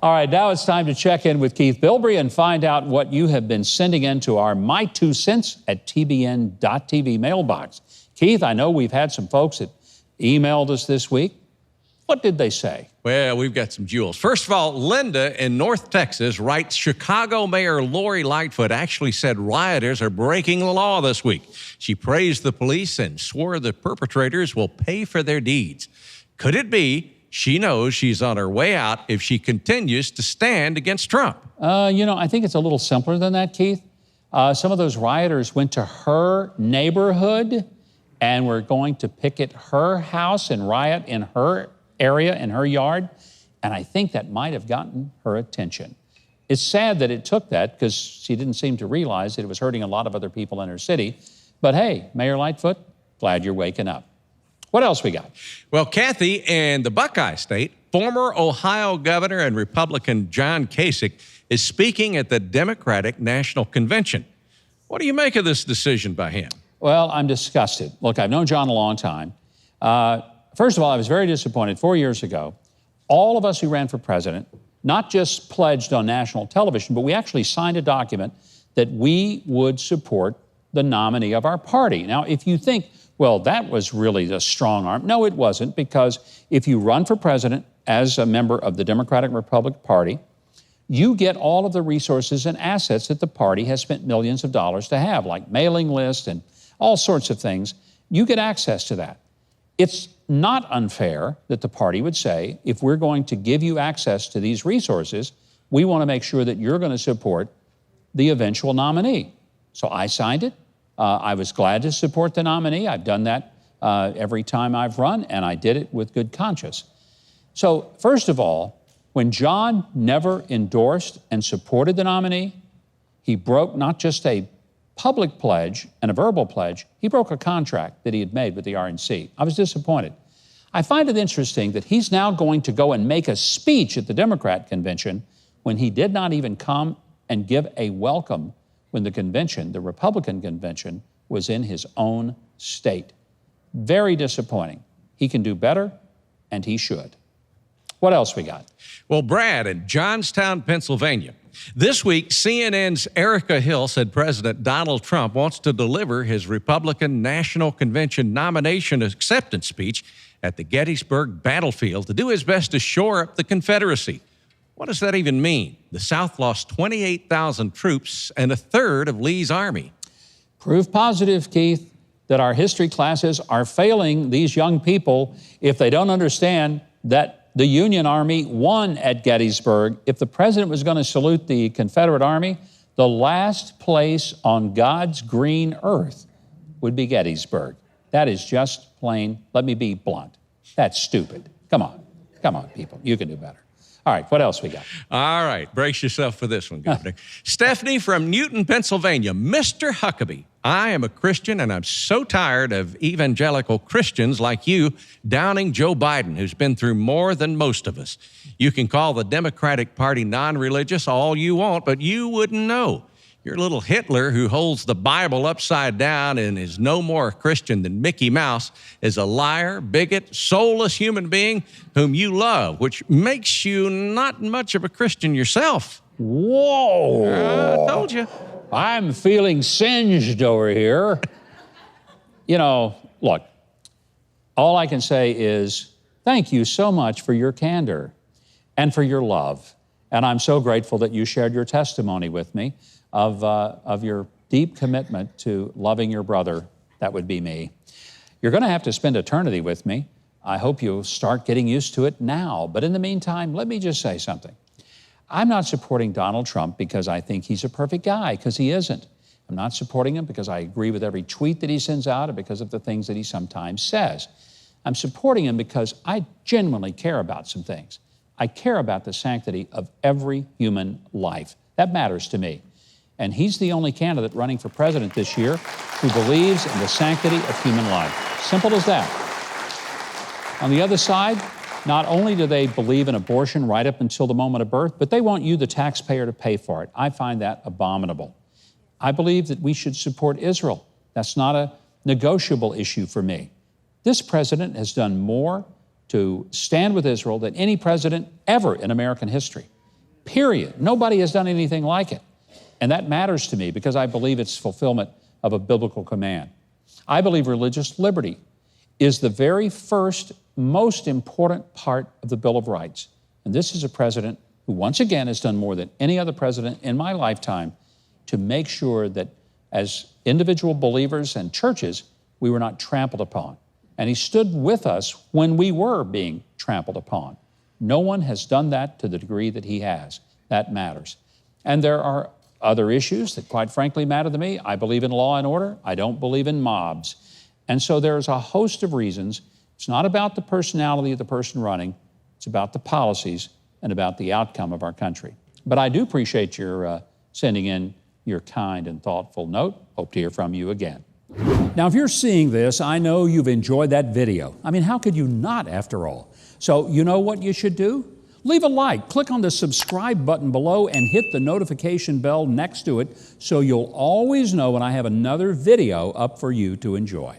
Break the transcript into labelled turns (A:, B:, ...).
A: All right, now it's time to check in with Keith Bilbrey and find out what you have been sending into our My 2 Cents at TBN.TV mailbox. Keith, I know we've had some folks that emailed us this week. What did they say?
B: Well, we've got some jewels. First of all, Linda in North Texas writes, Chicago Mayor Lori Lightfoot actually said rioters are breaking the law this week. She praised the police and swore the perpetrators will pay for their deeds. Could it be she knows she's on her way out if she continues to stand against Trump?
A: I think it's a little simpler than that, Keith. Some of those rioters went to her neighborhood and were going to picket her house and riot in her area, in her yard, and I think that might have gotten her attention. It's sad that it took that because she didn't seem to realize that it was hurting a lot of other people in her city. But hey, Mayor Lightfoot, glad you're waking up. What else we got?
B: Well, Kathy in the Buckeye State, former Ohio Governor and Republican John Kasich is speaking at the Democratic National Convention. What do you make of this decision by him?
A: Well, I'm disgusted. Look, I've known John a long time. First of all, I was very disappointed 4 years ago. All of us who ran for president not just pledged on national television, but we actually signed a document that we would support the nominee of our party. Now, if you think, well, that was really the strong arm. No, it wasn't, because if you run for president as a member of the Democratic Republican Party, you get all of the resources and assets that the party has spent millions of dollars to have, like mailing lists and all sorts of things. You get access to that. It's not unfair that the party would say, if we're going to give you access to these resources, we want to make sure that you're going to support the eventual nominee. So I signed it. I was glad to support the nominee. I've done that every time I've run, and I did it with good conscience. So first of all, when John never endorsed and supported the nominee, he broke not just a public pledge and a verbal pledge, he broke a contract that he had made with the RNC. I was disappointed. I find it interesting that he's now going to go and make a speech at the Democrat convention when he did not even come and give a welcome when the convention, the Republican convention, was in his own state. Very disappointing. He can do better, and he should. What else we got?
B: Well, Brad in Johnstown, Pennsylvania. This week, CNN's Erica Hill said President Donald Trump wants to deliver his Republican National Convention nomination acceptance speech at the Gettysburg battlefield to do his best to shore up the Confederacy. What does that even mean? The South lost 28,000 troops and a third of Lee's army.
A: Proof positive, Keith, that our history classes are failing these young people if they don't understand that the Union Army won at Gettysburg. If the president was going to salute the Confederate Army, the last place on God's green earth would be Gettysburg. That is just plain, let me be blunt, that's stupid. Come on, people, you can do better. All right, what else we got?
B: All right, brace yourself for this one, Governor. Stephanie from Newton, Pennsylvania. Mr. Huckabee, I am a Christian, and I'm so tired of evangelical Christians like you downing Joe Biden, who's been through more than most of us. You can call the Democratic Party non-religious all you want, but you wouldn't know. Your little Hitler, who holds the Bible upside down and is no more a Christian than Mickey Mouse, is a liar, bigot, soulless human being whom you love, which makes you not much of a Christian yourself.
A: Whoa!
B: I told you.
A: I'm feeling singed over here. Look, all I can say is thank you so much for your candor and for your love. And I'm so grateful that you shared your testimony with me of your deep commitment to loving your brother. That would be me. You're going to have to spend eternity with me. I hope you'll start getting used to it now. But in the meantime, let me just say something. I'm not supporting Donald Trump because I think he's a perfect guy, because he isn't. I'm not supporting him because I agree with every tweet that he sends out and because of the things that he sometimes says. I'm supporting him because I genuinely care about some things. I care about the sanctity of every human life. That matters to me. And he's the only candidate running for president this year who believes in the sanctity of human life. Simple as that. On the other side, not only do they believe in abortion right up until the moment of birth, but they want you, the taxpayer, to pay for it. I find that abominable. I believe that we should support Israel. That's not a negotiable issue for me. This president has done more to stand with Israel than any president ever in American history. period. Nobody has done anything like it. And that matters to me because I believe it's fulfillment of a biblical command. I believe religious liberty is the very first, most important part of the Bill of Rights. And this is a president who, once again, has done more than any other president in my lifetime to make sure that as individual believers and churches, we were not trampled upon. And he stood with us when we were being trampled upon. No one has done that to the degree that he has. That matters. And there are other issues that, quite frankly, matter to me. I believe in law and order. I don't believe in mobs. And so there's a host of reasons. It's not about the personality of the person running. It's about the policies and about the outcome of our country. But I do appreciate your sending in your kind and thoughtful note. Hope to hear from you again. Now, if you're seeing this, I know you've enjoyed that video. I mean, how could you not, after all? So you know what you should do? Leave a like, click on the subscribe button below, and hit the notification bell next to it so you'll always know when I have another video up for you to enjoy.